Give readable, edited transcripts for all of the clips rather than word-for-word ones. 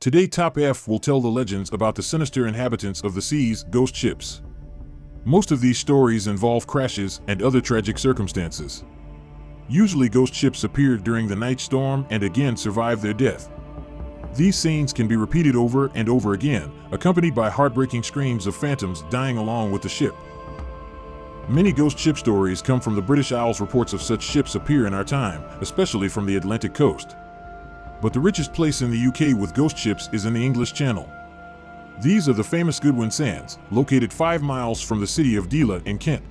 Today Top F will tell the legends about the sinister inhabitants of the seas, ghost ships. Most of these stories involve crashes and other tragic circumstances. Usually ghost ships appear during the night storm and again survive their death. These scenes can be repeated over and over again, accompanied by heartbreaking screams of phantoms dying along with the ship. Many ghost ship stories come from the British Isles. Reports of such ships appear in our time, especially from the Atlantic coast. But the richest place in the UK with ghost ships is in the English Channel. These are the famous Goodwin Sands, located 5 miles from the city of Deela in Kent.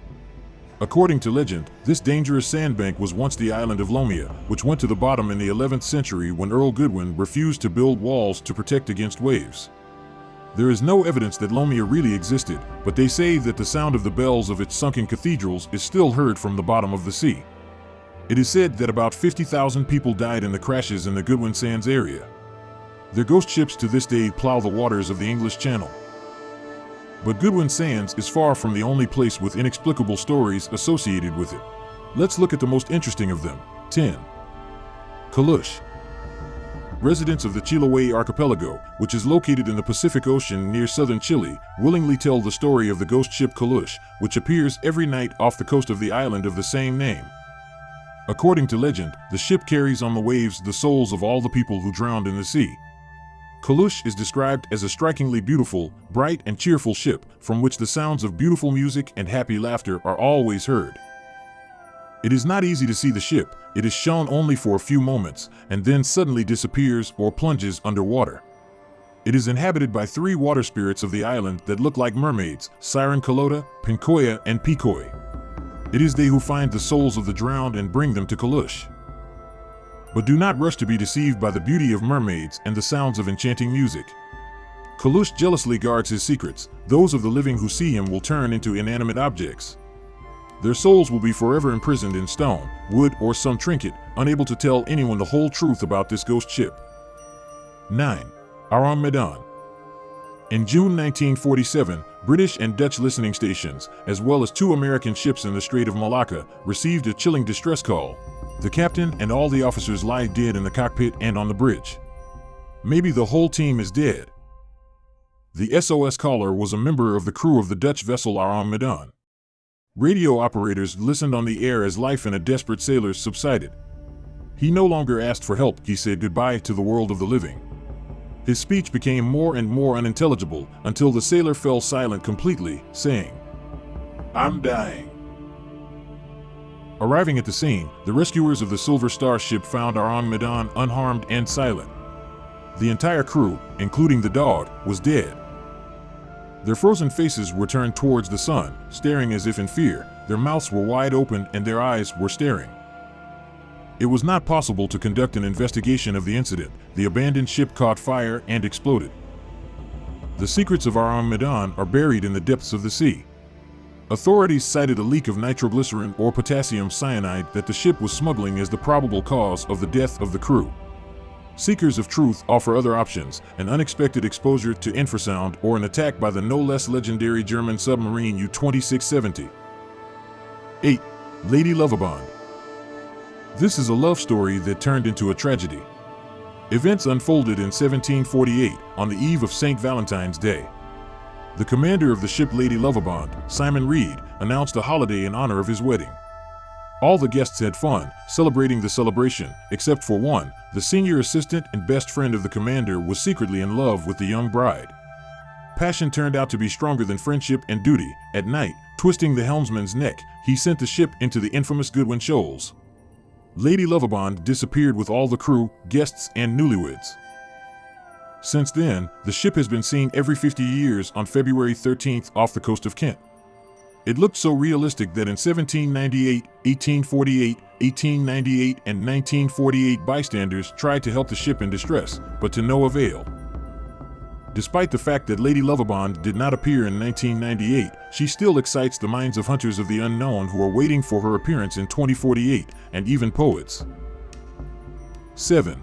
According to legend, this dangerous sandbank was once the island of Lomea, which went to the bottom in the 11th century when Earl Goodwin refused to build walls to protect against waves. There is no evidence that Lomea really existed, but they say that the sound of the bells of its sunken cathedrals is still heard from the bottom of the sea. It is said that about 50,000 people died in the crashes in the Goodwin Sands area. Their ghost ships to this day plow the waters of the English Channel. But Goodwin Sands is far from the only place with inexplicable stories associated with it. Let's look at the most interesting of them. 10. Calushe. Residents of the Chiloé archipelago, which is located in the Pacific Ocean near southern Chile, willingly tell the story of the ghost ship Calushe, which appears every night off the coast of the island of the same name. According to legend, the ship carries on the waves the souls of all the people who drowned in the sea. Calushe is described as a strikingly beautiful, bright and cheerful ship, from which the sounds of beautiful music and happy laughter are always heard. It is not easy to see the ship. It is shown only for a few moments, and then suddenly disappears or plunges underwater. It is inhabited by 3 water spirits of the island that look like mermaids: Siren Kalota, Pincoya, and Pikoi. It is they who find the souls of the drowned and bring them to Calushe. But do not rush to be deceived by the beauty of mermaids and the sounds of enchanting music. Calushe jealously guards his secrets. Those of the living who see him will turn into inanimate objects. Their souls will be forever imprisoned in stone, wood, or some trinket, unable to tell anyone the whole truth about this ghost ship. 9. Ourang Medan. In June 1947, British and Dutch listening stations, as well as 2 American ships in the Strait of Malacca, received a chilling distress call. The captain and all the officers lie dead in the cockpit and on the bridge. Maybe the whole team is dead. The SOS caller was a member of the crew of the Dutch vessel Ourang Medan. Radio operators listened on the air as life in a desperate sailor subsided. He no longer asked for help. He said goodbye to the world of the living. His speech became more and more unintelligible until the sailor fell silent completely, saying, "I'm dying." Arriving at the scene, the rescuers of the Silver Star ship found Ourang Medan unharmed and silent. The entire crew, including the dog, was dead. Their frozen faces were turned towards the sun, staring as if in fear. Their mouths were wide open and their eyes were staring. It was not possible to conduct an investigation of the incident. The abandoned ship caught fire and exploded. The secrets of Ourang Medan are buried in the depths of the sea. Authorities cited a leak of nitroglycerin or potassium cyanide that the ship was smuggling as the probable cause of the death of the crew. Seekers of truth offer other options: an unexpected exposure to infrasound or an attack by the no less legendary German submarine U-2670. 8. Lady Lovibond. This is a love story that turned into a tragedy. Events unfolded in 1748, on the eve of St. Valentine's Day. The commander of the ship Lady Lovibond, Simon Reed, announced a holiday in honor of his wedding. All the guests had fun, celebrating the celebration, except for one. The senior assistant and best friend of the commander was secretly in love with the young bride. Passion turned out to be stronger than friendship and duty. At night, twisting the helmsman's neck, he sent the ship into the infamous Goodwin Shoals. Lady Lovibond disappeared with all the crew, guests, and newlyweds. Since then, the ship has been seen every 50 years on February 13th off the coast of Kent. It looked so realistic that in 1798, 1848, 1898, and 1948 bystanders tried to help the ship in distress, but to no avail. Despite the fact that Lady Lovibond did not appear in 1998, she still excites the minds of hunters of the unknown who are waiting for her appearance in 2048, and even poets. 7.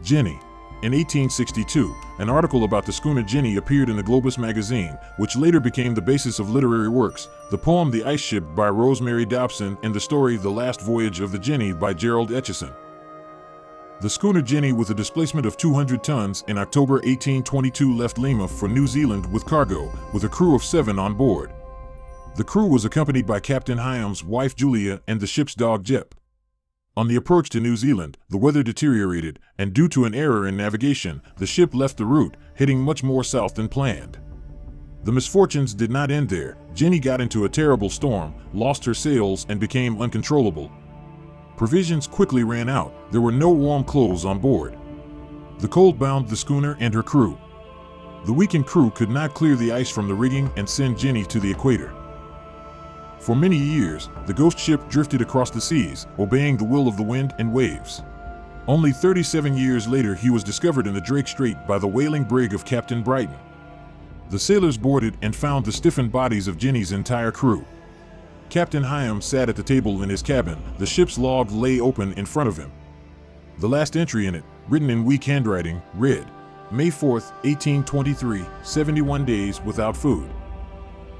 Jenny. In 1862, an article about the schooner Jenny appeared in the Globus magazine, which later became the basis of literary works: the poem The Ice Ship by Rosemary Dobson and the story The Last Voyage of the Jenny by Gerald Etchison. The schooner Jenny, with a displacement of 200 tons in October 1822, left Lima for New Zealand with cargo, with a crew of 7 on board. The crew was accompanied by Captain Hyam's wife Julia and the ship's dog Jep. On the approach to New Zealand, the weather deteriorated, and due to an error in navigation, the ship left the route, heading much more south than planned. The misfortunes did not end there. Jenny got into a terrible storm, lost her sails, and became uncontrollable. Provisions quickly ran out. There were no warm clothes on board. The cold bound the schooner and her crew. The weakened crew could not clear the ice from the rigging and send Jenny to the equator. For many years, the ghost ship drifted across the seas, obeying the will of the wind and waves. Only 37 years later, he was discovered in the Drake Strait by the whaling brig of Captain Brighton. The sailors boarded and found the stiffened bodies of Jenny's entire crew. Captain Hyam sat at the table in his cabin. The ship's log lay open in front of him. The last entry in it, written in weak handwriting, read, May 4th, 1823, 71 days without food.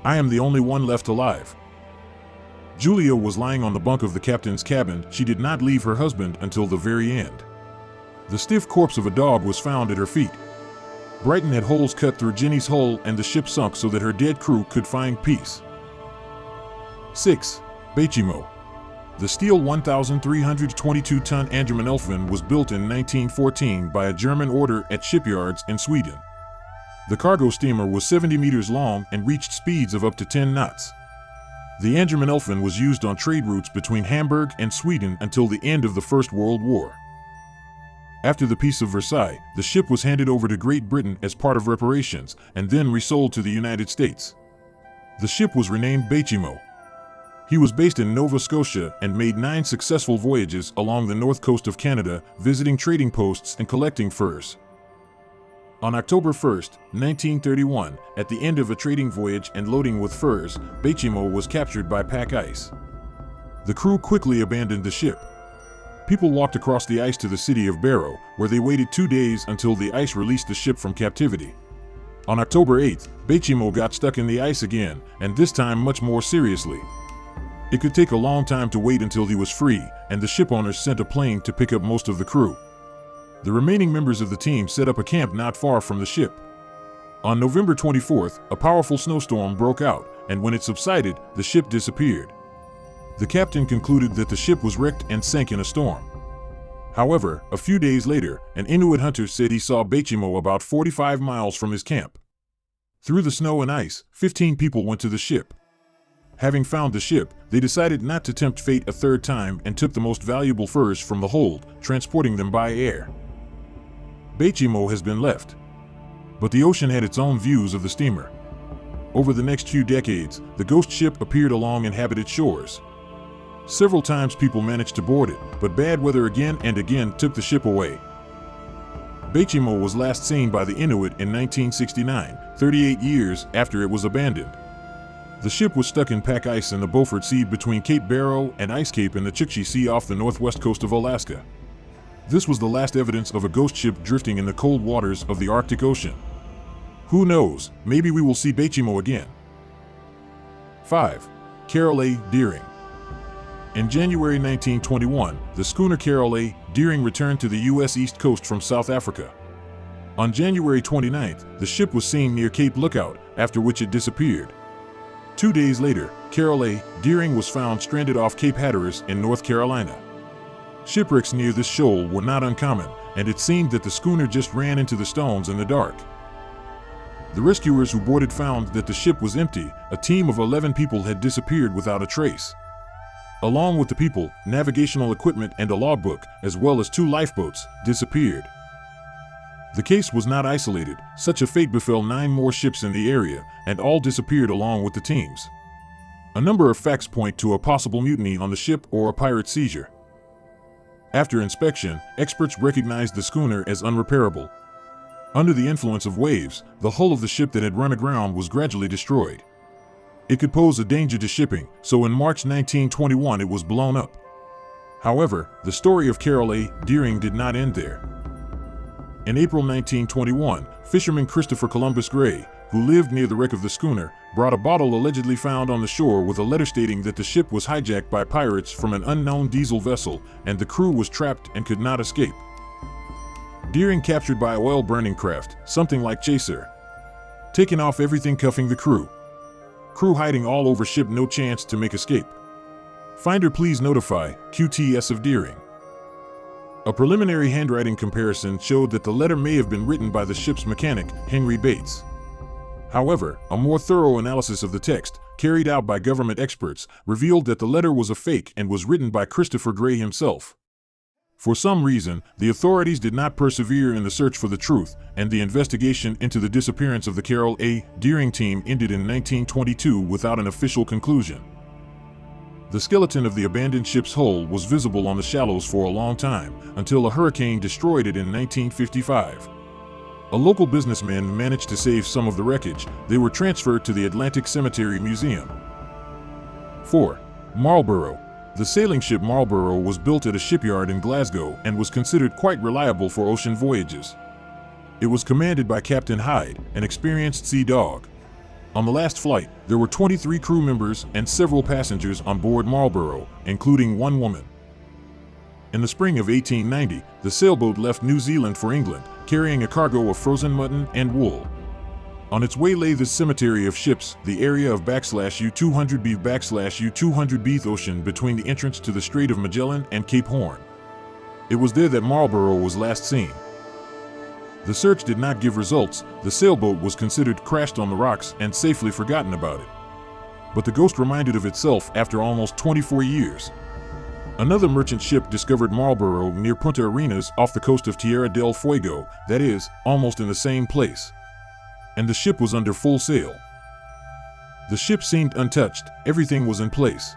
I am the only one left alive. Julia was lying on the bunk of the captain's cabin. She did not leave her husband until the very end. The stiff corpse of a dog was found at her feet. Brighton had holes cut through Jenny's hull, and the ship sunk so that her dead crew could find peace. 6. Baychimo. The steel 1,322-ton Angerman Elfman was built in 1914 by a German order at shipyards in Sweden. The cargo steamer was 70 meters long and reached speeds of up to 10 knots. The Angerman Elfman was used on trade routes between Hamburg and Sweden until the end of the First World War. After the Peace of Versailles, the ship was handed over to Great Britain as part of reparations and then resold to the United States. The ship was renamed Baychimo. He was based in Nova Scotia and made 9 successful voyages along the north coast of Canada, visiting trading posts and collecting furs. On October 1, 1931, at the end of a trading voyage and loading with furs, Baychimo was captured by pack ice. The crew quickly abandoned the ship. People walked across the ice to the city of Barrow, where they waited 2 days until the ice released the ship from captivity. On October 8, Baychimo got stuck in the ice again, and this time much more seriously. It could take a long time to wait until he was free, and the ship owners sent a plane to pick up most of the crew. The remaining members of the team set up a camp not far from the ship. On November 24th, a powerful snowstorm broke out, and when it subsided, the ship disappeared. The captain concluded that the ship was wrecked and sank in a storm. However, a few days later, an Inuit hunter said he saw Baychimo about 45 miles from his camp. Through the snow and ice, 15 people went to the ship. Having found the ship, they decided not to tempt fate a third time and took the most valuable furs from the hold, transporting them by air. Baychimo has been left. But the ocean had its own views of the steamer. Over the next few decades, the ghost ship appeared along inhabited shores. Several times people managed to board it, but bad weather again and again took the ship away. Baychimo was last seen by the Inuit in 1969, 38 years after it was abandoned. The ship was stuck in pack ice in the Beaufort Sea between Cape Barrow and Ice Cape in the Chukchi Sea off the northwest coast of Alaska. This was the last evidence of a ghost ship drifting in the cold waters of the Arctic Ocean. Who knows, maybe we will see Baychimo again. 5. Carroll A. Deering. In January 1921, the schooner Carroll A. Deering returned to the U.S. East Coast from South Africa. On January 29th, the ship was seen near Cape Lookout, after which it disappeared. 2 days later, Carroll A. Deering was found stranded off Cape Hatteras in North Carolina. Shipwrecks near this shoal were not uncommon, and it seemed that the schooner just ran into the stones in the dark. The rescuers who boarded found that the ship was empty. A team of 11 people had disappeared without a trace. Along with the people, navigational equipment and a logbook, as well as 2 lifeboats, disappeared. The case was not isolated. Such a fate befell 9 more ships in the area, and all disappeared along with the teams. A number of facts point to a possible mutiny on the ship or a pirate seizure. After inspection, experts recognized the schooner as unrepairable. Under the influence of waves, the hull of the ship that had run aground was gradually destroyed. It could pose a danger to shipping, so in March 1921 it was blown up. However, the story of Carroll A. Deering did not end there. In April 1921, fisherman Christopher Columbus Gray, who lived near the wreck of the schooner, brought a bottle allegedly found on the shore with a letter stating that the ship was hijacked by pirates from an unknown diesel vessel, and the crew was trapped and could not escape. Deering captured by oil-burning craft, something like chaser. Taking off everything, cuffing the crew. Crew hiding all over ship, no chance to make escape. Finder please notify QTS of Deering. A preliminary handwriting comparison showed that the letter may have been written by the ship's mechanic, Henry Bates. However, a more thorough analysis of the text, carried out by government experts, revealed that the letter was a fake and was written by Christopher Gray himself. For some reason, the authorities did not persevere in the search for the truth, and the investigation into the disappearance of the Carroll A. Deering team ended in 1922 without an official conclusion. The skeleton of the abandoned ship's hull was visible on the shallows for a long time, until a hurricane destroyed it in 1955. A local businessman managed to save some of the wreckage. They were transferred to the Atlantic Cemetery Museum. 4. Marlborough. The sailing ship Marlborough was built at a shipyard in Glasgow and was considered quite reliable for ocean voyages. It was commanded by Captain Hyde, an experienced sea dog. On the last flight, there were 23 crew members and several passengers on board Marlborough, including one woman. In the spring of 1890, the sailboat left New Zealand for England, carrying a cargo of frozen mutton and wool. On its way lay the cemetery of ships, the area of /U200B/U200B Ocean between the entrance to the Strait of Magellan and Cape Horn. It was there that Marlborough was last seen. The search did not give results. The sailboat was considered crashed on the rocks and safely forgotten about it. But the ghost reminded of itself after almost 24 years. Another merchant ship discovered Marlborough near Punta Arenas off the coast of Tierra del Fuego, that is, almost in the same place. And the ship was under full sail. The ship seemed untouched, everything was in place.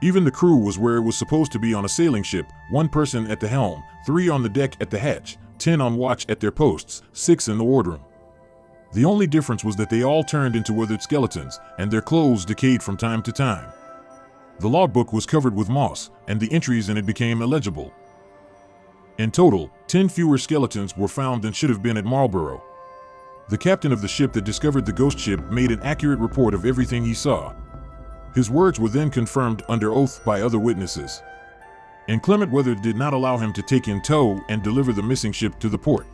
Even the crew was where it was supposed to be on a sailing ship, 1 person at the helm, 3 on the deck at the hatch, 10 on watch at their posts, 6 in the wardroom. The only difference was that they all turned into withered skeletons, and their clothes decayed from time to time. The logbook was covered with moss, and the entries in it became illegible. In total, 10 fewer skeletons were found than should have been at Marlborough. The captain of the ship that discovered the ghost ship made an accurate report of everything he saw. His words were then confirmed under oath by other witnesses. Inclement weather did not allow him to take in tow and deliver the missing ship to the port.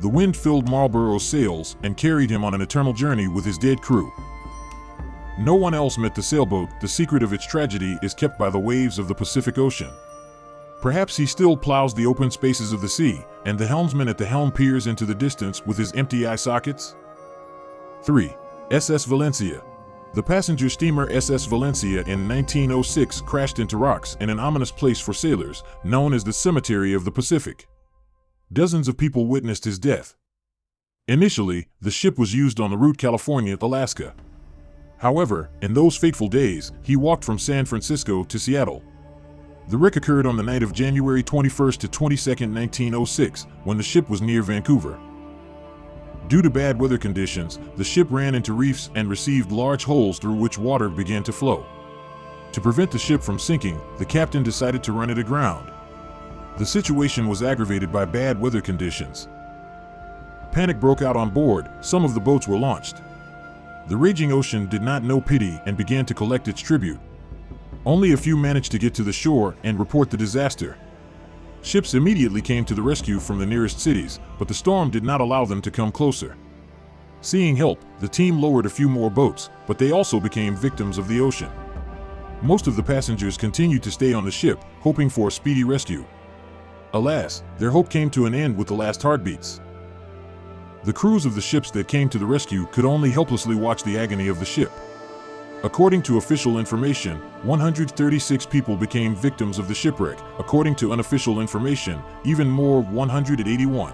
The wind filled Marlborough's sails and carried him on an eternal journey with his dead crew. No one else met the sailboat. The secret of its tragedy is kept by the waves of the Pacific Ocean. Perhaps he still plows the open spaces of the sea, and the helmsman at the helm peers into the distance with his empty eye sockets. 3. SS Valencia. The passenger steamer SS Valencia in 1906 crashed into rocks in an ominous place for sailors, known as the Cemetery of the Pacific. Dozens of people witnessed his death. Initially, the ship was used on the route California-Alaska. However, in those fateful days, he walked from San Francisco to Seattle. The wreck occurred on the night of January 21 to 22, 1906, when the ship was near Vancouver. Due to bad weather conditions, the ship ran into reefs and received large holes through which water began to flow. To prevent the ship from sinking, the captain decided to run it aground. The situation was aggravated by bad weather conditions. Panic broke out on board. Some of the boats were launched. The raging ocean did not know pity and began to collect its tribute. Only a few managed to get to the shore and report the disaster. Ships immediately came to the rescue from the nearest cities, but the storm did not allow them to come closer. Seeing help, the team lowered a few more boats, but they also became victims of the ocean. Most of the passengers continued to stay on the ship, hoping for a speedy rescue. Alas, their hope came to an end with the last heartbeats. The crews of the ships that came to the rescue could only helplessly watch the agony of the ship. According to official information, 136 people became victims of the shipwreck. According to unofficial information, even more, 181.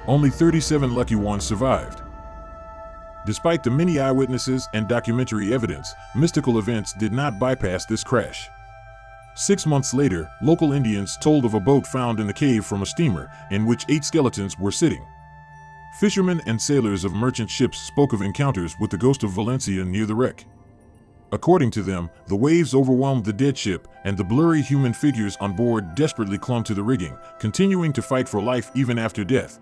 Only 37 lucky ones survived. Despite the many eyewitnesses and documentary evidence, mystical events did not bypass this crash. 6 months later, local Indians told of a boat found in the cave from a steamer, in which 8 skeletons were sitting. Fishermen and sailors of merchant ships spoke of encounters with the ghost of Valencia near the wreck. According to them, the waves overwhelmed the dead ship, and the blurry human figures on board desperately clung to the rigging, continuing to fight for life even after death.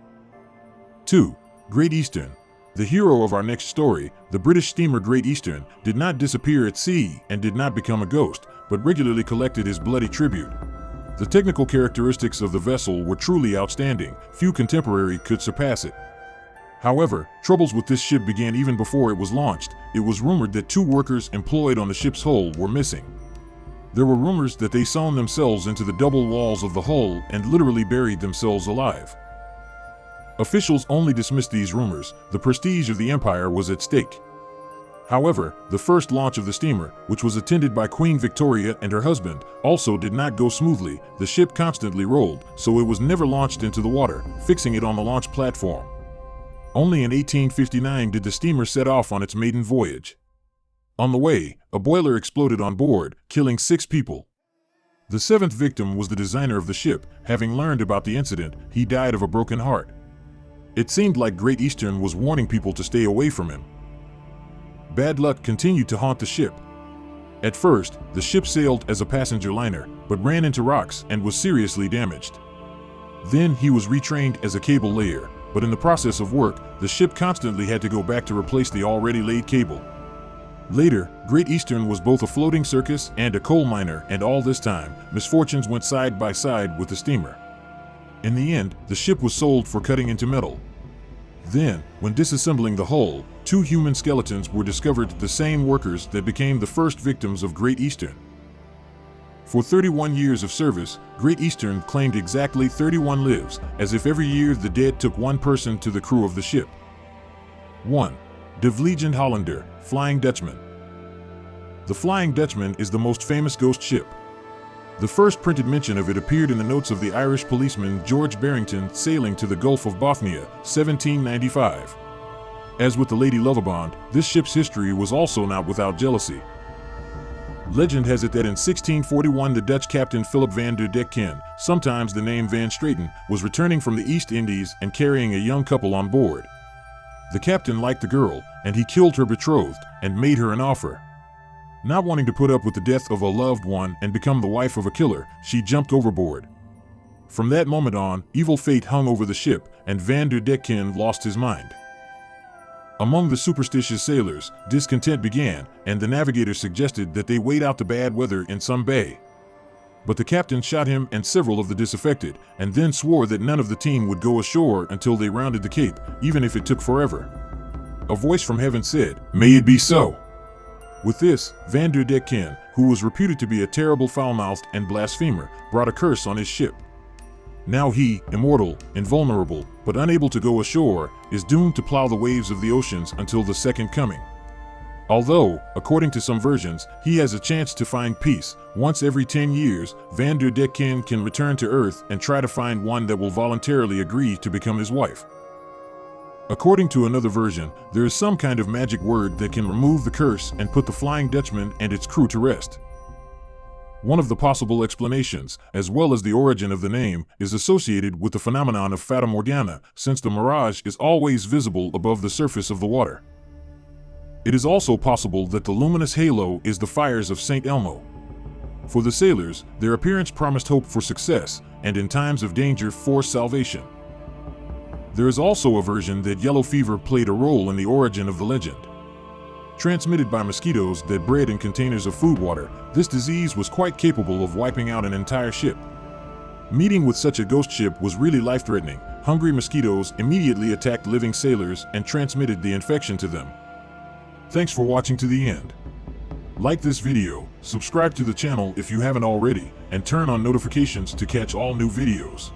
2. Great Eastern. The hero of our next story, the British steamer Great Eastern, did not disappear at sea and did not become a ghost, but regularly collected his bloody tribute. The technical characteristics of the vessel were truly outstanding. Few contemporary could surpass it. However, troubles with this ship began even before it was launched. It was rumored that 2 workers employed on the ship's hull were missing. There were rumors that they sewn themselves into the double walls of the hull and literally buried themselves alive. Officials only dismissed these rumors. The prestige of the empire was at stake. However, the first launch of the steamer, which was attended by Queen Victoria and her husband, also did not go smoothly. The ship constantly rolled, so it was never launched into the water, fixing it on the launch platform. Only in 1859 did the steamer set off on its maiden voyage. On the way, a boiler exploded on board, killing 6 people. The 7th victim was the designer of the ship. Having learned about the incident, he died of a broken heart. It seemed like Great Eastern was warning people to stay away from him. Bad luck continued to haunt the ship. At first, the ship sailed as a passenger liner, but ran into rocks and was seriously damaged. Then he was retrained as a cable layer, but in the process of work, the ship constantly had to go back to replace the already laid cable. Later, Great Eastern was both a floating circus and a coal miner, and all this time, misfortunes went side by side with the steamer. In the end, the ship was sold for cutting into metal. Then, when disassembling the hull, 2 human skeletons were discovered, the same workers that became the first victims of Great Eastern. For 31 years of service, Great Eastern claimed exactly 31 lives, as if every year the dead took 1 person to the crew of the ship. 1. De Vliegende Hollander, Flying Dutchman. The Flying Dutchman is the most famous ghost ship. The first printed mention of it appeared in the notes of the Irish policeman George Barrington sailing to the Gulf of Bothnia, 1795. As with the Lady Lovibond, this ship's history was also not without jealousy. Legend has it that in 1641 the Dutch captain Philip van der Decken, sometimes the name Van Straten, was returning from the East Indies and carrying a young couple on board. The captain liked the girl, and he killed her betrothed and made her an offer. Not wanting to put up with the death of a loved one and become the wife of a killer, she jumped overboard. From that moment on, evil fate hung over the ship, and Van der Decken lost his mind. Among the superstitious sailors, discontent began, and the navigator suggested that they wait out the bad weather in some bay. But the captain shot him and several of the disaffected, and then swore that none of the team would go ashore until they rounded the cape, even if it took forever. A voice from heaven said, "May it be so." With this, Van der Decken, who was reputed to be a terrible foul-mouthed and blasphemer, brought a curse on his ship. Now he, immortal, invulnerable, but unable to go ashore, is doomed to plow the waves of the oceans until the second coming. Although, according to some versions, he has a chance to find peace. Once every 10 years, Van der Decken can return to Earth and try to find one that will voluntarily agree to become his wife. According to another version, there is some kind of magic word that can remove the curse and put the Flying Dutchman and its crew to rest. One of the possible explanations, as well as the origin of the name, is associated with the phenomenon of Fata Morgana, since the mirage is always visible above the surface of the water. It is also possible that the luminous halo is the fires of St. Elmo. For the sailors, their appearance promised hope for success, and in times of danger for salvation. There is also a version that yellow fever played a role in the origin of the legend. Transmitted by mosquitoes that bred in containers of food water, this disease was quite capable of wiping out an entire ship. Meeting with such a ghost ship was really life-threatening. Hungry mosquitoes immediately attacked living sailors and transmitted the infection to them. Thanks for watching to the end. Like this video, subscribe to the channel if you haven't already, and turn on notifications to catch all new videos.